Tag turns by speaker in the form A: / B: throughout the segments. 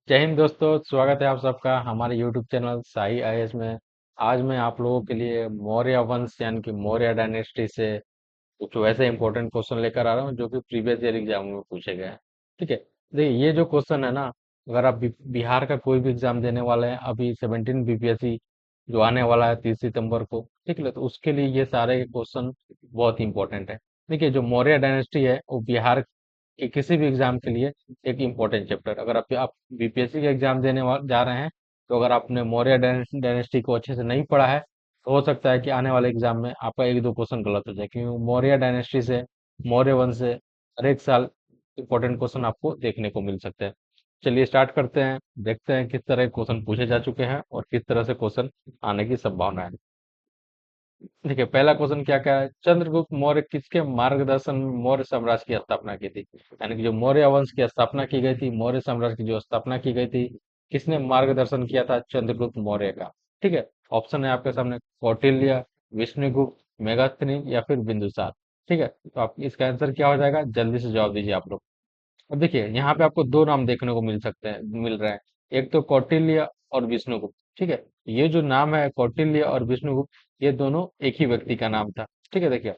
A: जय हिंद दोस्तों, स्वागत है आप सबका हमारे YouTube चैनल साई आईएएस में। आज मैं आप लोगों के लिए मौर्य वंश यानी कि मौर्य डायनेस्टी से कुछ वैसे इंपॉर्टेंट क्वेश्चन लेकर आ रहा हूँ जो कि प्रीवियस ईयर एग्जाम में पूछे गए हैं। ठीक है। देखिए, ये जो क्वेश्चन है ना, अगर आप बिहार का कोई भी एग्जाम देने वाले हैं, अभी 17 बीपीएससी जो आने वाला है 30 सितंबर को, ठीक है, तो उसके लिए ये सारे क्वेश्चन बहुत इंपॉर्टेंट है। देखिए, जो मौर्य डायनेस्टी है वो बिहार के किसी भी एग्जाम के लिए एक इम्पोर्टेंट चैप्टर। अगर आप बीपीएससी का एग्जाम देने जा रहे हैं, तो अगर आपने मौर्य डायनेस्टी को अच्छे से नहीं पढ़ा है, तो हो सकता है कि आने वाले एग्जाम में आपका एक दो क्वेश्चन गलत हो जाए, क्योंकि मौर्य डायनेस्टी से, मौर्य वंश से हर एक साल इम्पोर्टेंट क्वेश्चन आपको देखने को मिल सकते हैं। चलिए स्टार्ट करते हैं, देखते हैं किस तरह के क्वेश्चन पूछे जा चुके हैं और किस तरह से क्वेश्चन आने की संभावना है। देखिए, पहला क्वेश्चन क्या क्या है, चंद्रगुप्त मौर्य किसके मार्गदर्शन में मौर्य साम्राज्य की स्थापना की थी। यानी कि जो मौर्य वंश की स्थापना की गई थी, मौर्य साम्राज्य की जो स्थापना की गई थी, किसने मार्गदर्शन किया था, चंद्रगुप्त मौर्य का। ठीक है। ऑप्शन है आपके सामने, कौटिल्य, विष्णुगुप्त, मेगास्थनी या फिर बिंदुसार। ठीक है, तो आप इसका आंसर क्या हो जाएगा, जल्दी से जवाब दीजिए आप लोग। अब देखिए, यहाँ पे आपको दो नाम देखने को मिल सकते हैं, मिल रहे हैं। एक तो कौटिल्य और विष्णुगुप्त। ठीक है। ये जो नाम है कौटिल्य और विष्णुगुप्त, ये दोनों एक ही व्यक्ति का नाम था। ठीक है। देखिए,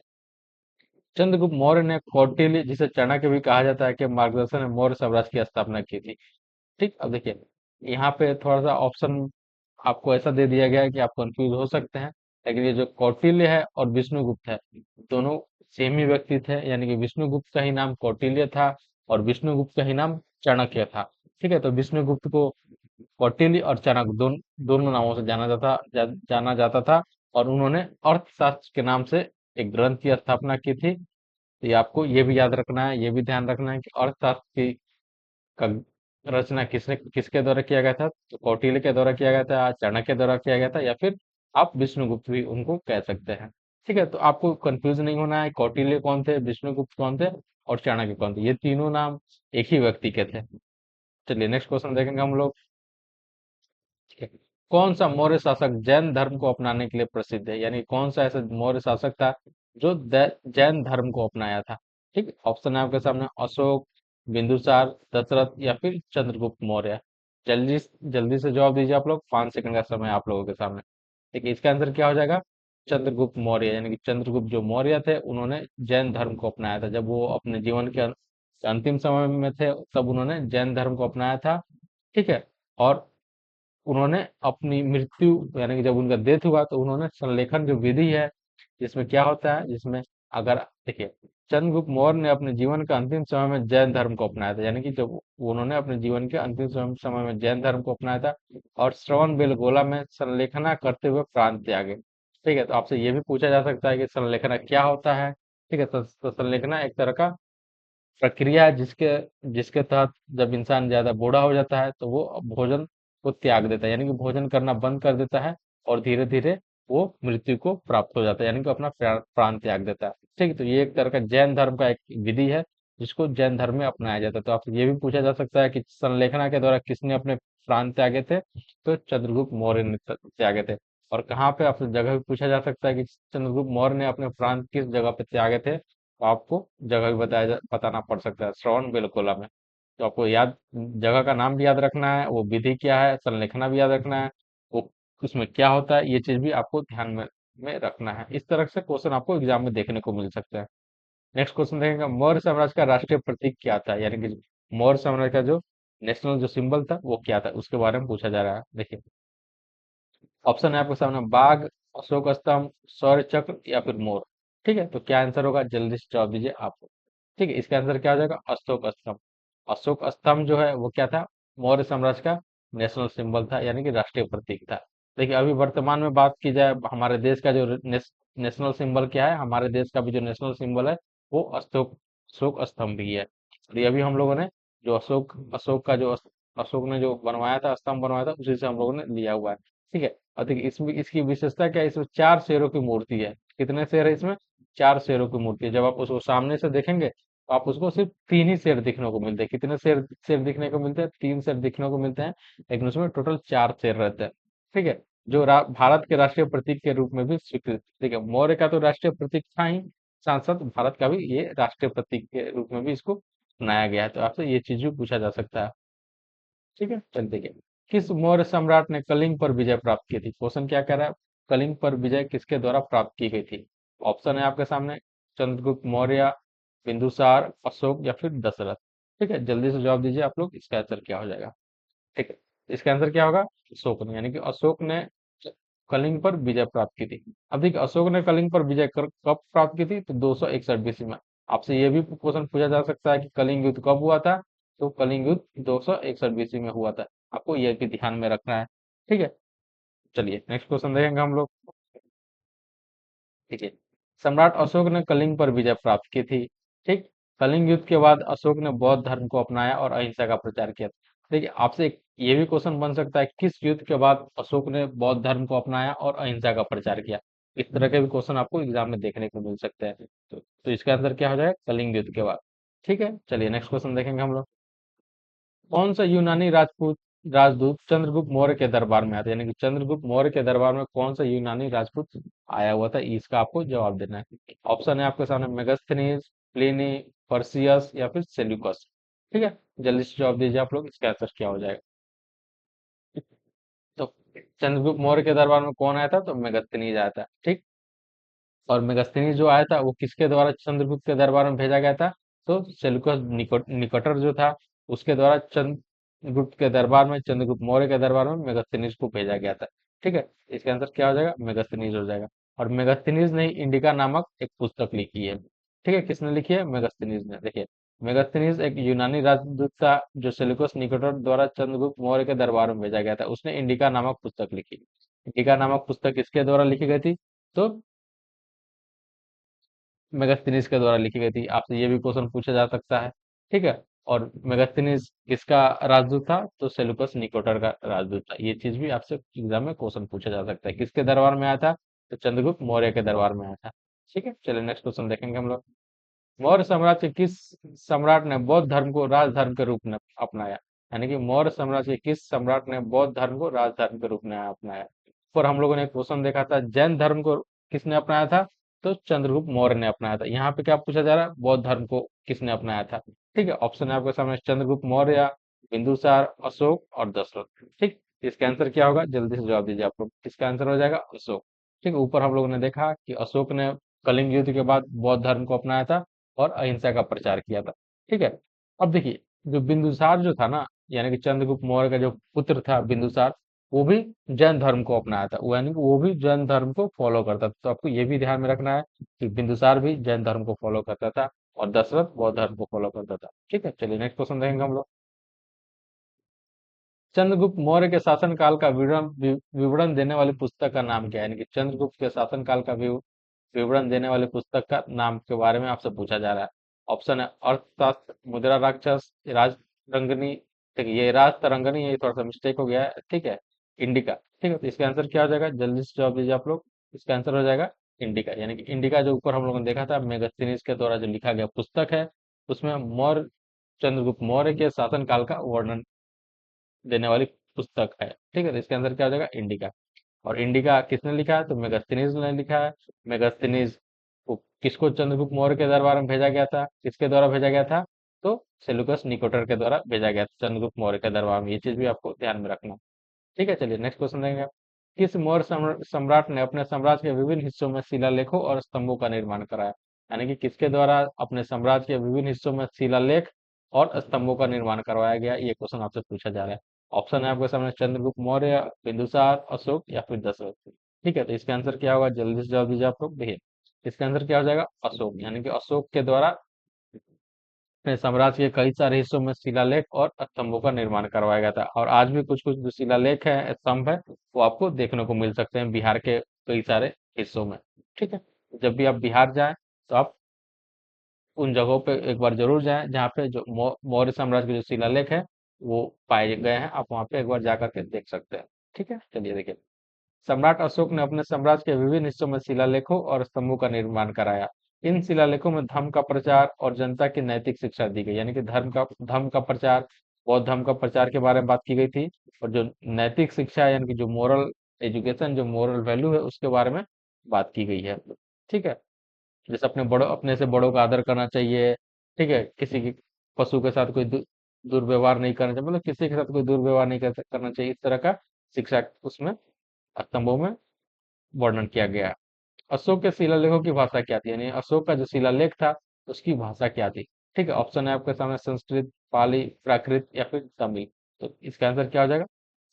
A: चंद्रगुप्त मौर्य ने कौटिल्य, जिसे चाणक्य भी कहा जाता है, के मार्गदर्शन में मौर्य साम्राज्य की स्थापना की थी। ठीक। अब देखिए, यहाँ पे थोड़ा सा ऑप्शन आपको ऐसा दे दिया गया है कि आप कंफ्यूज हो सकते हैं। लेकिन ये जो कौटिल्य है और विष्णुगुप्त है, दोनों सेम ही व्यक्ति थे। यानी कि विष्णुगुप्त का ही नाम कौटिल्य था और विष्णुगुप्त का ही नाम चाणक्य था। ठीक है। तो विष्णुगुप्त को कौटिल्य और चाणक्य दोनों नामों से जाना जाता था। और उन्होंने अर्थशास्त्र के नाम से एक ग्रंथ की स्थापना की थी। तो ये आपको ये भी याद रखना है, ये भी ध्यान रखना है कि अर्थशास्त्र की का रचना किसके द्वारा किया गया था, तो कौटिल्य के द्वारा किया गया था, चाणक्य के द्वारा किया गया था, या फिर आप विष्णुगुप्त भी उनको कह सकते हैं। ठीक है। तो आपको कंफ्यूज नहीं होना है, कौटिल्य कौन थे, विष्णुगुप्त कौन थे और चाणक्य कौन थे। ये तीनों नाम एक ही व्यक्ति के थे। चलिए नेक्स्ट क्वेश्चन देखेंगे हम लोग। ठीक है। कौन सा मौर्य शासक जैन धर्म को अपनाने के लिए प्रसिद्ध है। यानी कौन सा ऐसा मौर्य शासक था जो जैन धर्म को अपनाया था। ठीक। ऑप्शन है आपके सामने, अशोक, बिंदुसार, दशरथ या फिर चंद्रगुप्त मौर्य। जल्दी जल्दी से जवाब दीजिए आप लोग, 5 सेकंड का समय आप लोगों के सामने। ठीक है, इसका आंसर क्या हो जाएगा, चंद्रगुप्त मौर्य। यानी कि चंद्रगुप्त जो मौर्य थे, उन्होंने जैन धर्म को अपनाया था। जब वो अपने जीवन के अंतिम समय में थे, तब उन्होंने जैन धर्म को अपनाया था। ठीक है। और उन्होंने अपनी मृत्यु, यानी कि जब उनका डेथ हुआ, तो उन्होंने संलेखन जो विधि है, जिसमें क्या होता है, जिसमें अगर देखिए, चंद्रगुप्त मौर्य ने अपने जीवन के अंतिम समय में जैन धर्म को अपनाया था। यानी कि जब उन्होंने अपने जीवन के अंतिम समय में जैन धर्म को अपनाया था और श्रवण बेलगोला में संलेखना करते हुए प्राण त्यागे। ठीक है। तो आपसे ये भी पूछा जा सकता है कि संलेखना क्या होता है। ठीक है। तो संलेखना एक तरह का प्रक्रिया है, जिसके जिसके तहत जब इंसान ज्यादा बूढ़ा हो जाता है, तो वो भोजन को त्याग देता है, यानी कि भोजन करना बंद कर देता है और धीरे धीरे वो मृत्यु को प्राप्त हो जाता है, यानी कि अपना प्राण त्याग देता है। ठीक है। तो ये एक तरह का जैन धर्म का एक विधि है, जिसको जैन धर्म में अपनाया जाता है। तो आपसे ये भी पूछा जा सकता है कि संलेखना के द्वारा किसने अपने प्राण त्यागे थे, तो चंद्रगुप्त मौर्य ने त्यागे थे। और कहाँ पे आपसे जगह भी पूछा जा सकता है कि चंद्रगुप्त मौर्य ने अपने प्राण किस जगह पे त्यागे थे, तो आपको जगह भी बताना पड़ सकता है, श्रवण बेलगोला में। तो आपको याद, जगह का नाम भी याद रखना है, वो विधि क्या है, संलेखना भी याद रखना है, वो उसमें क्या होता है, ये चीज भी आपको ध्यान में रखना है। इस तरह से क्वेश्चन आपको एग्जाम में देखने को मिल सकता है। नेक्स्ट क्वेश्चन देखेंगे, मौर्य साम्राज्य का राष्ट्रीय प्रतीक क्या था। यानी कि मौर्य साम्राज्य का जो नेशनल जो सिंबल था वो क्या था, उसके बारे में पूछा जा रहा है। देखिए, ऑप्शन है आपके सामने, बाघ, अशोक स्तंभ, शौर्य चक्र या फिर मोर। ठीक है। तो क्या आंसर होगा, जल्दी से जवाब दीजिए आप। ठीक है, इसका आंसर क्या हो जाएगा, अशोक स्तंभ। अशोक स्तंभ जो है वो क्या था, मौर्य साम्राज्य का नेशनल सिंबल था, यानी कि राष्ट्रीय प्रतीक था। देखिए, अभी वर्तमान में बात की जाए, हमारे देश का जो नेशनल सिंबल क्या है, हमारे देश का भी जो नेशनल सिंबल है वो अशोक अशोक स्तंभ भी है। और ये अभी हम लोगों ने जो अशोक का जो अशोक ने जो बनवाया था, स्तंभ बनवाया था, उसी से हम लोगों ने लिया हुआ है। ठीक है। और देखिए, इसमें इसकी विशेषता क्या है, इसमें 4 शेरों की मूर्ति है। कितने शेर है इसमें, 4 शेरों की मूर्ति है। जब आप उसको सामने से देखेंगे, तो आप उसको सिर्फ 3 ही शेर दिखने को मिलते हैं। कितने शेर शेर दिखने को मिलते हैं, 3 शेर दिखने को मिलते हैं। लेकिन उसमें टोटल 4 शेर रहते हैं। ठीक है। जो भारत के राष्ट्रीय प्रतीक के रूप में भी स्वीकृत। ठीक है, मौर्य का तो राष्ट्रीय प्रतीक था ही, साथ साथ भारत का भी ये राष्ट्रीय प्रतीक के रूप में भी इसको बनाया गया है। तो आपसे ये चीज भी पूछा जा सकता है। ठीक है, चलिए देखिए, किस मौर्य सम्राट ने कलिंग पर विजय प्राप्त की थी? क्वेश्चन क्या कह रहा है? कलिंग पर विजय किसके द्वारा प्राप्त की गई थी? ऑप्शन है आपके सामने, चंद्रगुप्त मौर्य, बिंदुसार, अशोक या फिर दशरथ। ठीक है, जल्दी से जवाब दीजिए आप लोग, इसका आंसर क्या हो जाएगा? ठीक है, इसका आंसर क्या होगा? अशोक ने, यानी कि अशोक ने कलिंग पर विजय प्राप्त की थी। अब देखिए, अशोक ने कलिंग पर विजय कब प्राप्त की थी? तो 261 बीसी में। आपसे ये भी क्वेश्चन पूछा जा सकता है कि कलिंग युद्ध कब हुआ था? तो कलिंग युद्ध 261 बीसी में हुआ था। आपको यह भी ध्यान में रखना है। ठीक है, चलिए नेक्स्ट क्वेश्चन देखेंगे हम लोग। ठीक है, सम्राट अशोक ने कलिंग पर विजय प्राप्त की थी। ठीक, कलिंग युद्ध के बाद अशोक ने बौद्ध धर्म को अपनाया और अहिंसा का प्रचार किया। देखिए, आपसे एक ये भी क्वेश्चन बन सकता है, किस युद्ध के बाद अशोक ने बौद्ध धर्म को अपनाया और अहिंसा का प्रचार किया? इस तरह के भी क्वेश्चन आपको एग्जाम में देखने को मिल सकते हैं। तो इसका आंसर क्या हो जाएगा? कलिंग युद्ध के बाद। ठीक है, चलिए नेक्स्ट क्वेश्चन देखेंगे हम लोग। कौन सा यूनानी राजपूत राजदूत चंद्रगुप्त मौर्य के दरबार में आया था? यानी कि चंद्रगुप्त मौर्य के दरबार में कौन सा यूनानी राजपूत आया हुआ था? इसका आपको जवाब देना है। ऑप्शन है आपके सामने, मेगास्थनीज, प्लिनी, पर्सियस या फिर सेल्यूकस। ठीक है, जल्दी से जवाब दीजिए आप लोग, इसका आंसर क्या हो जाएगा? तो चंद्रगुप्त मौर्य के दरबार में कौन आया था? तो मेगास्थनीज आया था। ठीक, और मेगास्थनीज जो आया था वो किसके द्वारा चंद्रगुप्त के दरबार में भेजा गया था? तो सेल्यूकस निकटर जो था, उसके द्वारा चंद्रगुप्त के दरबार में, चंद्रगुप्त मौर्य के दरबार में मेगास्थनीज को भेजा गया था। ठीक है, इसका आंसर क्या हो जाएगा? मेगास्थनीज हो जाएगा। और मेगास्थनीज ने इंडिका नामक एक पुस्तक लिखी है। ठीक है, किसने लिखी है? मेगास्थनीज ने। देखिए, मेगास्थनीज एक यूनानी राजदूत था जो सेल्यूकस निकटर द्वारा चंद्रगुप्त मौर्य के दरबार में भेजा गया था। उसने इंडिका नामक पुस्तक लिखी। इंडिका नामक पुस्तक किसके द्वारा लिखी गई थी? तो मेगास्थनीज के द्वारा लिखी गई थी। आपसे ये भी क्वेश्चन पूछा जा सकता है। ठीक है, और मेगास्थनीज किसका राजदूत था? तो सेल्यूकस निकोटर का राजदूत था। ये चीज भी आपसे एग्जाम में क्वेश्चन पूछा जा सकता है। किसके दरबार में आया था? तो चंद्रगुप्त मौर्य के दरबार में आया था। ठीक है, चलिए नेक्स्ट क्वेश्चन देखेंगे हम लोग। मौर्य साम्राज्य के किस सम्राट ने बौद्ध धर्म को राजधर्म के रूप में अपनाया? यानी कि मौर्य साम्राज्य के किस सम्राट ने बौद्ध धर्म को राजधर्म के रूप में अपनाया? और हम लोगों ने क्वेश्चन देखा था, जैन धर्म को किसने अपनाया था? तो चंद्रगुप्त मौर्य ने अपनाया था। यहाँ पे क्या पूछा जा रहा है? बौद्ध धर्म को किसने अपनाया था? ठीक है, ऑप्शन है आपके सामने, चंद्रगुप्त मौर्य, बिंदुसार, अशोक और दशरथ। ठीक, इसका आंसर क्या होगा? जल्दी से जवाब दीजिए आप लोग, इसका आंसर हो जाएगा अशोक। ठीक है, ऊपर हम लोगों ने देखा कि अशोक ने कलिंग युद्ध के बाद बौद्ध धर्म को अपनाया था और अहिंसा का प्रचार किया था। ठीक है, अब देखिए, जो बिंदुसार जो था ना, यानी कि चंद्रगुप्त मौर्य का जो पुत्र था बिंदुसार, वो भी जैन धर्म को अपनाया था। वो यानी कि वो भी जैन धर्म को फॉलो करता था। तो आपको ये भी ध्यान में रखना है कि बिंदुसार भी जैन धर्म को फॉलो करता था और दशरथ बौद्ध धर्म को फॉलो करता था। ठीक है, चलिए नेक्स्ट क्वेश्चन देखेंगे हम लोग। चंद्रगुप्त मौर्य के शासनकाल का विवरण देने वाली पुस्तक का नाम क्या है? यानी कि चंद्रगुप्त के शासनकाल का विवरण देने वाली पुस्तक का नाम के बारे में आपसे पूछा जा रहा है। ऑप्शन है, अर्थशास्त्र, मुद्रा राक्षस, राजतरंगिणी। ठीक है, ये राजतरंगिणी, ये थोड़ा सा मिस्टेक हो गया है। ठीक है, इंडिका। ठीक है, तो इसका आंसर क्या हो जाएगा? जल्दी से जवाब दीजिए आप लोग, इसका आंसर हो जाएगा इंडिका। यानी कि इंडिका जो ऊपर हम लोगों ने देखा था, मेगस्थनीज के द्वारा जो लिखा गया पुस्तक है, उसमें मौर्य चंद्रगुप्त मौर्य के शासनकाल का वर्णन देने वाली पुस्तक है। ठीक है, तो इसके आंसर क्या हो जाएगा? इंडिका। और इंडिका किसने लिखा है? तो मेगास्थनीज ने लिखा है। मेगास्थनीज को किसको चंद्रगुप्त मौर्य के दरबार में भेजा गया था? किसके द्वारा भेजा गया था? तो सेल्यूकस निकोटर के द्वारा भेजा गया था चंद्रगुप्त मौर्य के दरबार में। ये चीज भी आपको ध्यान में रखना। ठीक है, चलिए नेक्स्ट क्वेश्चन देंगे। किस मौर्य सम्राट ने अपने साम्राज्य के विभिन्न हिस्सों में शिलालेखों और स्तंभों का निर्माण कराया? यानी कि किसके द्वारा अपने साम्राज्य के विभिन्न हिस्सों में शिलालेख और स्तंभों का निर्माण करवाया गया? ये क्वेश्चन आपसे पूछा जा रहा है। ऑप्शन है आपके सामने, चंद्रगुप्त मौर्य, बिंदुसार, अशोक या फिर दशरथ। ठीक है, तो इसका आंसर क्या होगा? जल्दी से जवाब दीजिए आप लोग। देखिए, इसका आंसर क्या हो जाएगा? अशोक। यानी कि अशोक के द्वारा अपने साम्राज्य के कई सारे हिस्सों में शिलालेख और स्तंभों का निर्माण करवाया गया था। और आज भी कुछ कुछ जो शिलालेख है, स्तंभ है, वो आपको देखने को मिल सकते हैं बिहार के कई सारे हिस्सों में। ठीक है, जब भी आप बिहार जाएं तो आप उन जगहों पे एक बार जरूर जाएं जहाँ पे जो मौर्य साम्राज्य के जो शिलालेख है वो पाए गए हैं। आप वहाँ पे एक बार जा करके देख सकते हैं। ठीक है, चलिए देखिए, सम्राट अशोक ने अपने साम्राज्य के विभिन्न हिस्सों में शिलालेखों और स्तंभों का निर्माण कराया। इन शिलालेखों में धर्म का प्रचार और जनता की नैतिक शिक्षा दी गई। यानी कि धर्म का प्रचार, बौद्ध धर्म का प्रचार के बारे में बात की गई थी। और जो नैतिक शिक्षा है, यानी कि जो मोरल एजुकेशन, जो मोरल वैल्यू है, उसके बारे में बात की गई है। ठीक है, जैसे अपने से बड़ों का आदर करना चाहिए। ठीक है, किसी की पशु के साथ कोई दुर्व्यवहार नहीं करना चाहिए, मतलब किसी के साथ कोई दुर्व्यवहार नहीं करना चाहिए, इस तरह का शिक्षा उसमें स्तंभों में वर्णन किया गया है। अशोक के शिलालेखों की भाषा क्या थी, यानी अशोक का जो शिलालेख था उसकी भाषा क्या थी। ठीक है, ऑप्शन है आपके सामने संस्कृत, पाली, प्राकृत या फिर तमिल। तो इसका आंसर क्या हो जाएगा,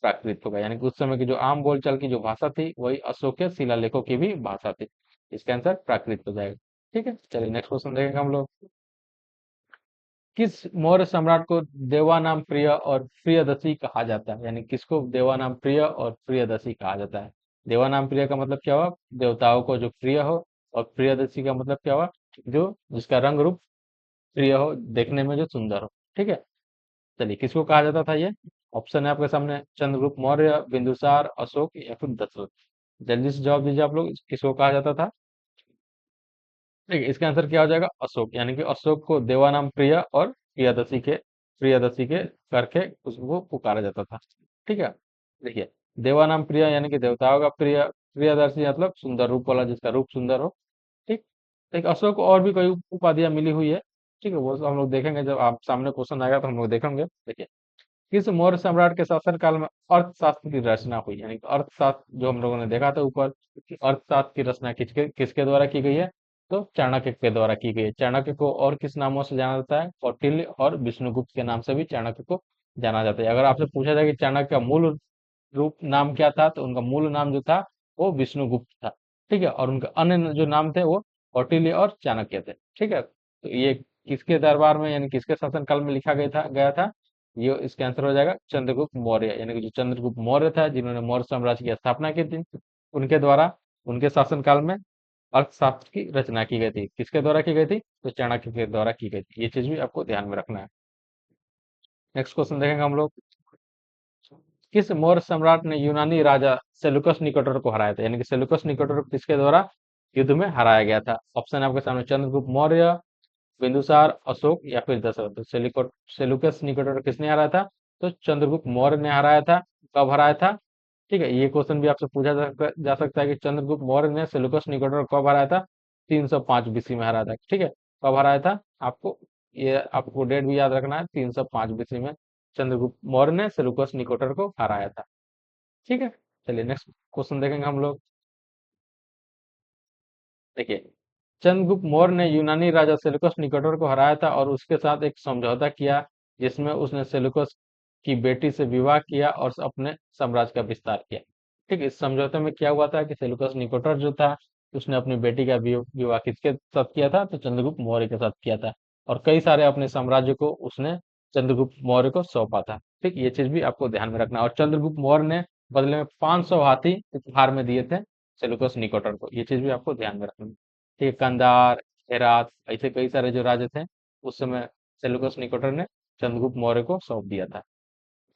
A: प्राकृत होगा, यानी कि उस समय की जो आम बोलचाल की जो भाषा थी वही अशोक के शिलालेखों की भी भाषा थी। इसका आंसर प्राकृत हो जाएगा। ठीक है, चलिए नेक्स्ट क्वेश्चन देखेंगे हम लोग। किस मौर्य सम्राट को देवानाम प्रिय और प्रियदर्शी कहा जाता है, यानी किसको देवानाम प्रिय और प्रियदर्शी कहा जाता है। देवानाम प्रिय का मतलब क्या हुआ, देवताओं को जो प्रिय हो, और प्रियदर्शी का मतलब क्या हुआ, जो जिसका रंग रूप प्रिय हो, देखने में जो सुंदर हो। ठीक है, चलिए किसको कहा जाता था ये, ऑप्शन है आपके सामने चंद्रगुप्त मौर्य, बिंदुसार, अशोक या फिर दशरथ। जल्दी से जवाब दीजिए आप लोग, किसको कहा जाता था। ठीक है, इसका आंसर क्या हो जाएगा, अशोक, यानी कि अशोक को देवानाम प्रिय और प्रियदर्शी के करके उसको पुकारा जाता था। ठीक है, देखिए, देवानाम प्रिय यानी कि देवताओं का प्रिय, प्रियदर्शी मतलब सुंदर रूप वाला, जिसका रूप सुंदर हो। ठीक, एक अशोक को और भी कई उपाधियां मिली हुई है। ठीक है, वो सब हम लोग देखेंगे जब आप सामने क्वेश्चन आएगा तो हम लोग देखेंगे। देखिए, किस मौर्य सम्राट के शासन काल में अर्थशास्त्र की रचना हुई, यानी कि अर्थशास्त्र जो हम लोगों ने देखा था ऊपर कि अर्थशास्त्र की रचना किसके किसके द्वारा की गई है, तो चाणक्य के द्वारा की गई है। चाणक्य को और किस नामों से जाना जाता है, कौटिल्य और विष्णुगुप्त के नाम से भी चाणक्य को जाना जाता है। अगर आपसे पूछा जाए कि चाणक्य का मूल रूप नाम क्या था, तो उनका मूल नाम जो था वो विष्णुगुप्त था। ठीक है, और उनके अन्य जो नाम थे वो कौटिल्य और चाणक्य थे। ठीक है, तो ये किसके दरबार में यानी किसके शासनकाल में लिखा गया था, ये इसका आंसर हो जाएगा चंद्रगुप्त मौर्य, यानी कि जो चंद्रगुप्त मौर्य था जिन्होंने मौर्य साम्राज्य की स्थापना की थी, उनके द्वारा उनके शासनकाल में अर्थशास्त्र की रचना की गई थी। किसके द्वारा की गई थी, तो चाणक्य के द्वारा की गई थी। ये चीज भी आपको ध्यान में रखना है। नेक्स्ट क्वेश्चन देखेंगे हम लोग। किस मौर्य सम्राट ने यूनानी राजा सेलुकस निकेटर को हराया था, यानी कि सेलुकस निकेटर को किसके द्वारा युद्ध में हराया गया था। ऑप्शन है आपके सामने चंद्रगुप्त मौर्य, बिंदुसार, अशोक या फिर दशरथ। तो सेलुकस निकेटर को किसने हराया था, तो चंद्रगुप्त मौर्य ने हराया था। कब हराया था, ठीक है, ये क्वेश्चन भी आपसे पूछा जा सकता है कि चंद्रगुप्त मौर्य ने सेलुकस निकेटर को कब हराया था, 305 बीसी में हराया था। ठीक है, कब हराया था, आपको डेट भी याद रखना है, 305 बीसी में चंद्रगुप्त मौर्य ने सेलुकस निकेटर को हराया था। ठीक है, चलिए नेक्स्ट क्वेश्चन देखेंगे हम लोग। देखिए, चंद्रगुप्त मौर्य ने यूनानी राजा सेलुकस निकेटर को हराया था और उसके साथ एक समझौता किया, जिसमें उसने सेलुकस की बेटी से विवाह किया और अपने साम्राज्य का विस्तार किया। ठीक, इस समझौते में क्या हुआ था कि सेलुकस निकेटर जो था उसने अपनी बेटी का विवाह किसके साथ किया था, तो चंद्रगुप्त मौर्य के साथ किया था, और कई सारे अपने साम्राज्य को उसने चंद्रगुप्त मौर्य को सौंपा था। ठीक, ये चीज भी आपको ध्यान में रखना, और चंद्रगुप्त मौर्य ने बदले में 500 हाथी उपहार में दिए थे सेलुकस निकेटर को। ये चीज भी आपको ध्यान में रखना। ठीक है, कंधार, हेरात, ऐसे कई सारे जो राज्य थे उस समय सेलुकस निकेटर ने चंद्रगुप्त मौर्य को सौंप दिया था।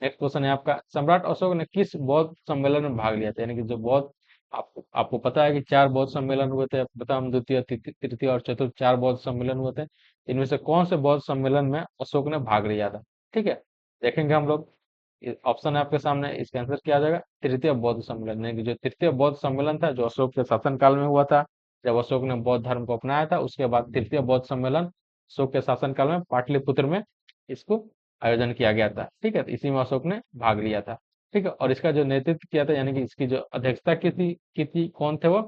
A: नेक्स्ट क्वेश्चन है आपका, सम्राट अशोक ने किस बौद्ध सम्मेलन में भाग लिया था, यानी कि जो बौद्ध, आपको पता है कि 4 बौद्ध सम्मेलन हुए थे, प्रथम, द्वितीय, तृतीय और चतुर्थ, 4 बौद्ध सम्मेलन हुए थे। इनमें से कौन से बौद्ध सम्मेलन में अशोक ने भाग लिया था। ठीक है, देखेंगे हम लोग, ऑप्शन है आपके सामने, इसका आंसर क्या आ जाएगा, तृतीय बौद्ध सम्मेलन, यानी कि जो तृतीय बौद्ध सम्मेलन था जो अशोक के शासनकाल में हुआ था, जब अशोक ने बौद्ध धर्म को अपनाया था, उसके बाद तृतीय बौद्ध सम्मेलन अशोक के शासनकाल में पाटलिपुत्र में इसको आयोजन किया गया था। ठीक है, तो इसी में अशोक ने भाग लिया था। ठीक है, और इसका जो नेतृत्व किया था, यानी कि इसकी जो अध्यक्षता की थी कौन थे वो,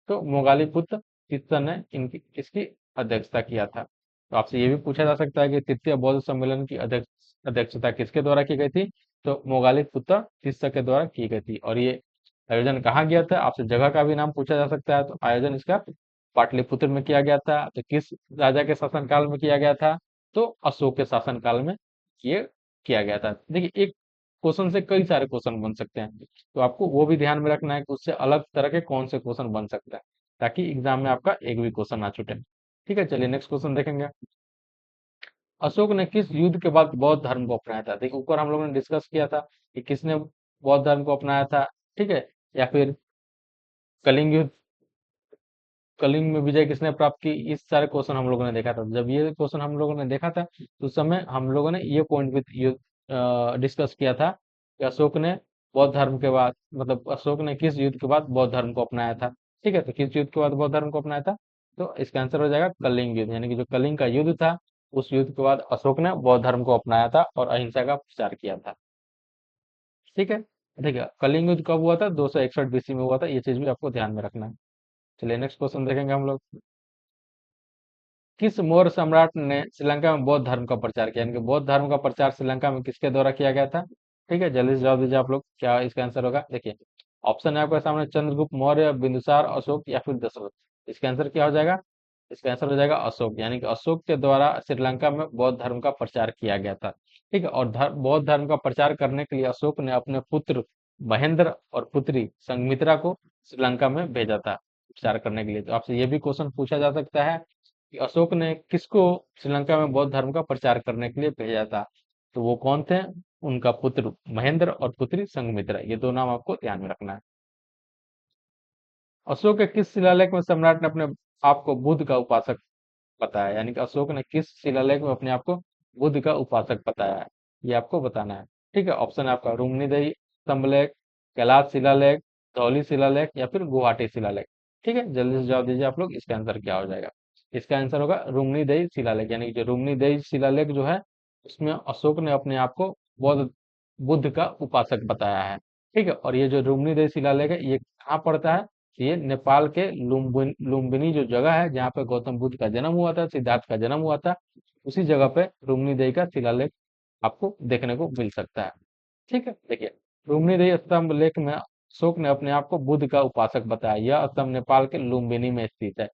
A: तो मोगालीपुत्र तीसरा ने इनकी इसकी अध्यक्षता किया था। तो आपसे ये भी पूछा जा सकता है कि तृतीय बौद्ध सम्मेलन की अध्यक्षता किसके द्वारा की गई थी, तो मोगालीपुत्र तीसरा के द्वारा की गई थी। और ये आयोजन कहाँ गया था, आपसे जगह का भी नाम पूछा जा सकता है, तो आयोजन इसका पाटलिपुत्र में किया गया था। तो किस राजा के शासनकाल में किया गया था, तो अशोक के शासनकाल में ये किया गया था। देखिए, एक क्वेश्चन से कई सारे क्वेश्चन बन सकते हैं, तो आपको वो भी ध्यान में रखना है कि उससे अलग तरह के कौन से क्वेश्चन बन सकता है, ताकि एग्जाम में आपका एक भी क्वेश्चन ना छूटे। ठीक है, चलिए नेक्स्ट क्वेश्चन देखेंगे। अशोक ने किस युद्ध के बाद बौद्ध धर्म को अपनाया था। देखिए, ऊपर हम लोगों ने डिस्कस किया था कि किसने बौद्ध धर्म को अपनाया था। ठीक है, या फिर कलिंग युद्ध, कलिंग में विजय किसने प्राप्त की, इस सारे क्वेश्चन हम लोगों ने देखा था। जब ये क्वेश्चन हम लोगों ने देखा था तो उस समय हम लोगों ने ये पॉइंट भी डिस्कस किया था कि अशोक ने बौद्ध धर्म के बाद, मतलब अशोक ने किस युद्ध के बाद बौद्ध धर्म को अपनाया था। ठीक है, तो किस युद्ध के बाद बौद्ध धर्म को अपनाया था, तो इसका आंसर हो जाएगा कलिंग युद्ध, यानी कि जो कलिंग का युद्ध था उस युद्ध के बाद अशोक ने बौद्ध धर्म को अपनाया था और अहिंसा का प्रचार किया था। ठीक है। देखिए कलिंग युद्ध कब हुआ था? 261 बीसी में हुआ था। ये चीज भी आपको ध्यान में रखना है। चलिए नेक्स्ट क्वेश्चन देखेंगे हम लोग। किस मौर्य सम्राट ने श्रीलंका में बौद्ध धर्म का प्रचार किया? यानी कि बौद्ध धर्म का प्रचार श्रीलंका में किसके द्वारा किया गया था? ठीक है, जल्दी से जवाब दीजिए आप लोग, क्या इसका आंसर होगा? देखिए ऑप्शन है आपके सामने, चंद्रगुप्त मौर्य, बिंदुसार, अशोक या फिर दशरथ। इसका आंसर क्या हो जाएगा? इसका आंसर हो जाएगा अशोक। यानी कि अशोक के द्वारा श्रीलंका में बौद्ध धर्म का प्रचार किया गया था। ठीक है, और बौद्ध धर्म का प्रचार करने के लिए अशोक ने अपने पुत्र महेंद्र और पुत्री संघमित्रा को श्रीलंका में भेजा था प्रचार करने के लिए। तो आपसे ये भी क्वेश्चन पूछा जा सकता है कि अशोक ने किसको श्रीलंका में बौद्ध धर्म का प्रचार करने के लिए भेजा था? तो वो कौन थे? उनका पुत्र महेंद्र और पुत्री संघमित्रा, ये दो नाम आपको ध्यान में रखना है। अशोक के किस शिलालेख में सम्राट ने अपने आप को बुद्ध का उपासक बताया? यानी कि अशोक ने किस शिलालेख में अपने आप को बुद्ध का उपासक बताया है, ये आपको बताना है। ठीक है, ऑप्शन है आपका रुक्मिणीदेही स्तंभलेख, कैलाश शिलालेख, धौली शिलालेख या फिर गुवाहाटी शिलालेख। ठीक है, जल्दी से जवाब दीजिए आप लोग, इसका आंसर क्या हो जाएगा? इसका आंसर होगा रुक्मिणीदेही शिलालेख। यानी कि जो रुक्मिणीदेही शिलालेख जो है उसमें अशोक ने अपने आप को बौद्ध बुद्ध का उपासक बताया है। ठीक है, और ये जो रुक्मिणीदेही शिलालेख है ये कहाँ पड़ता है? ये नेपाल के लुम्बिनी जो जगह है जहाँ पे गौतम बुद्ध का जन्म हुआ था, सिद्धार्थ का जन्म हुआ था, उसी जगह पे रुक्मिणीदेही का शिलालेख आपको देखने को मिल सकता है। ठीक है, देखिए रुक्मिणीदेही स्तंभ लेख में अशोक ने अपने आप को बुद्ध का उपासक बताया। यह स्तंभ नेपाल के लुम्बिनी में स्थित है।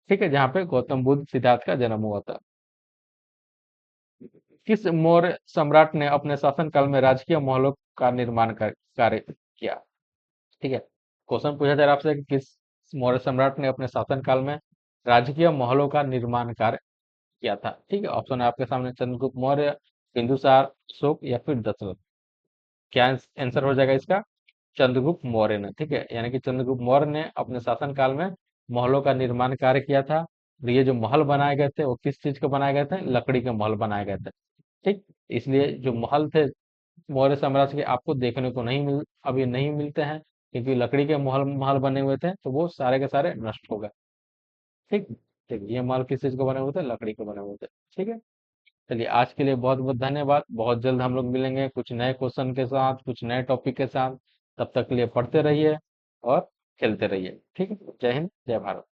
A: ठीक है, जहाँ पे गौतम बुद्ध सिद्धार्थ का जन्म हुआ था। किस मौर्य सम्राट ने अपने शासनकाल में राजकीय महलों का निर्माण कार्य किया? ठीक है, क्वेश्चन पूछा जा रहा है आपसे कि किस मौर्य सम्राट ने अपने शासनकाल में राजकीय महलों का निर्माण कार्य किया था? ठीक है, ऑप्शन है आपके सामने, चंद्रगुप्त मौर्य, बिंदुसार, अशोक या फिर दशरथ। क्या आंसर हो जाएगा इसका? चंद्रगुप्त मौर्य ने। ठीक है, यानी कि चंद्रगुप्त मौर्य ने अपने शासनकाल में महलों का निर्माण कार्य किया था। और ये जो महल बनाए गए थे वो किस चीज के बनाए गए थे? लकड़ी के महल बनाए गए थे। ठीक, इसलिए जो महल थे मौर्य साम्राज्य के आपको देखने को अभी नहीं मिलते हैं, क्योंकि लकड़ी के महल महल बने हुए थे तो वो सारे के सारे नष्ट हो गए। ठीक, ठीक, ये महल किस चीज के बने हुए थे? लकड़ी के बने हुए थे। ठीक है, चलिए आज के लिए बहुत बहुत धन्यवाद। बहुत जल्द हम लोग मिलेंगे कुछ नए क्वेश्चन के साथ, कुछ नए टॉपिक के साथ। तब तक के लिए पढ़ते रहिए और खेलते रहिए। ठीक है, जय हिंद, जय भारत।